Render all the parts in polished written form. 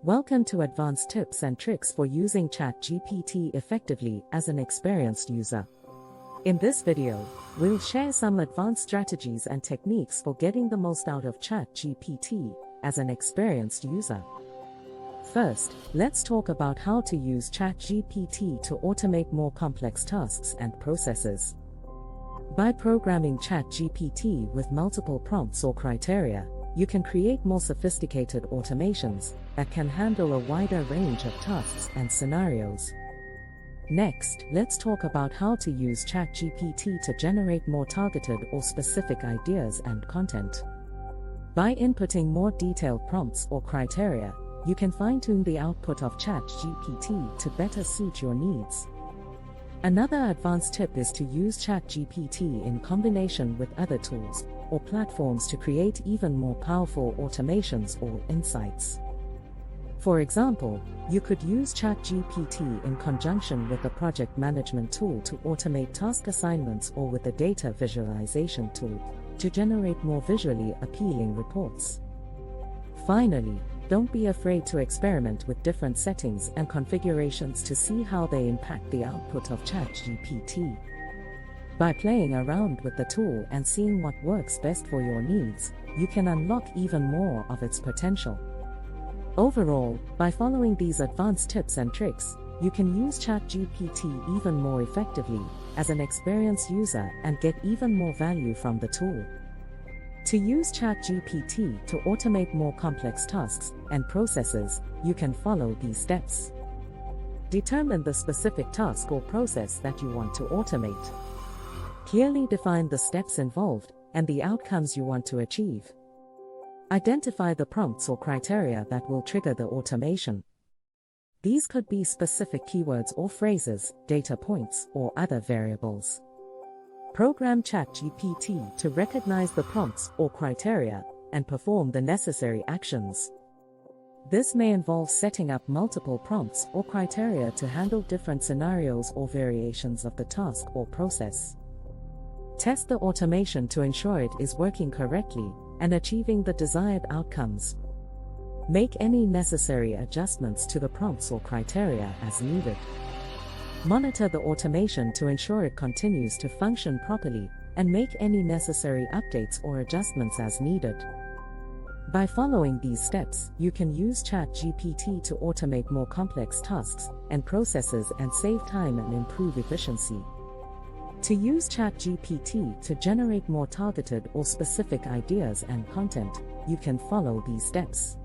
Welcome to advanced tips and tricks for using ChatGPT effectively as an experienced user. In this video, we'll share some advanced strategies and techniques for getting the most out of ChatGPT as an experienced user. First, let's talk about how to use ChatGPT to automate more complex tasks and processes. By programming ChatGPT with multiple prompts or criteria, you can create more sophisticated automations that can handle a wider range of tasks and scenarios. Next, let's talk about how to use ChatGPT to generate more targeted or specific ideas and content. By inputting more detailed prompts or criteria, you can fine-tune the output of ChatGPT to better suit your needs. Another advanced tip is to use ChatGPT in combination with other tools or platforms to create even more powerful automations or insights. For example, you could use ChatGPT in conjunction with a project management tool to automate task assignments or with a data visualization tool to generate more visually appealing reports. Finally, don't be afraid to experiment with different settings and configurations to see how they impact the output of ChatGPT. By playing around with the tool and seeing what works best for your needs, you can unlock even more of its potential. Overall, by following these advanced tips and tricks, you can use ChatGPT even more effectively as an experienced user and get even more value from the tool. To use ChatGPT to automate more complex tasks and processes, you can follow these steps. Determine the specific task or process that you want to automate. Clearly define the steps involved and the outcomes you want to achieve. Identify the prompts or criteria that will trigger the automation. These could be specific keywords or phrases, data points, or other variables. Program ChatGPT to recognize the prompts or criteria and perform the necessary actions. This may involve setting up multiple prompts or criteria to handle different scenarios or variations of the task or process. Test the automation to ensure it is working correctly and achieving the desired outcomes. Make any necessary adjustments to the prompts or criteria as needed. Monitor the automation to ensure it continues to function properly and make any necessary updates or adjustments as needed. By following these steps, you can use ChatGPT to automate more complex tasks and processes and save time and improve efficiency. To use ChatGPT to generate more targeted or specific ideas and content, you can follow these steps.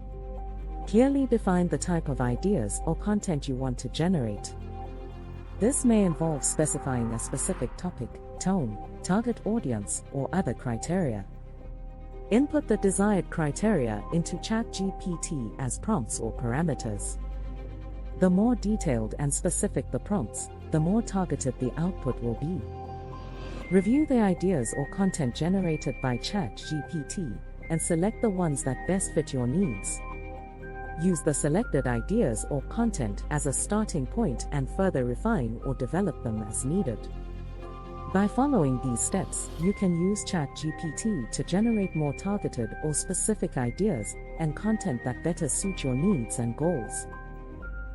Clearly define the type of ideas or content you want to generate. This may involve specifying a specific topic, tone, target audience, or other criteria. Input the desired criteria into ChatGPT as prompts or parameters. The more detailed and specific the prompts, the more targeted the output will be. Review the ideas or content generated by ChatGPT and select the ones that best fit your needs. Use the selected ideas or content as a starting point and further refine or develop them as needed. By following these steps, you can use ChatGPT to generate more targeted or specific ideas and content that better suit your needs and goals.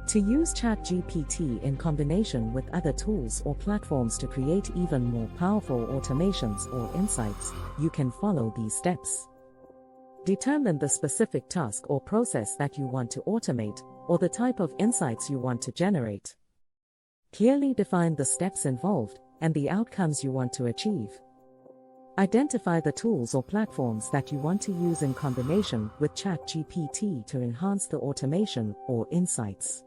To use ChatGPT in combination with other tools or platforms to create even more powerful automations or insights, you can follow these steps. Determine the specific task or process that you want to automate, or the type of insights you want to generate. Clearly define the steps involved and the outcomes you want to achieve. Identify the tools or platforms that you want to use in combination with ChatGPT to enhance the automation or insights.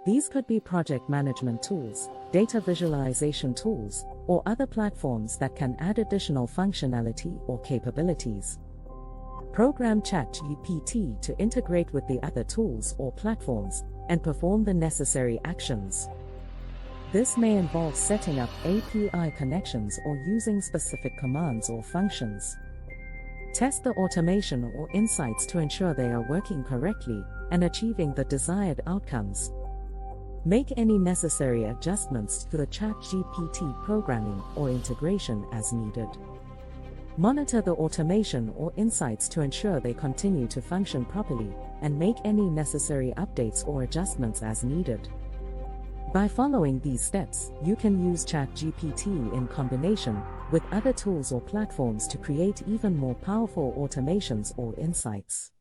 These could be project management tools, data visualization tools, or other platforms that can add additional functionality or capabilities. Program ChatGPT to integrate with the other tools or platforms and perform the necessary actions. This may involve setting up API connections or using specific commands or functions. Test the automation or insights to ensure they are working correctly and achieving the desired outcomes. Make any necessary adjustments to the ChatGPT programming or integration as needed. Monitor the automation or insights to ensure they continue to function properly, and make any necessary updates or adjustments as needed. By following these steps, you can use ChatGPT in combination with other tools or platforms to create even more powerful automations or insights.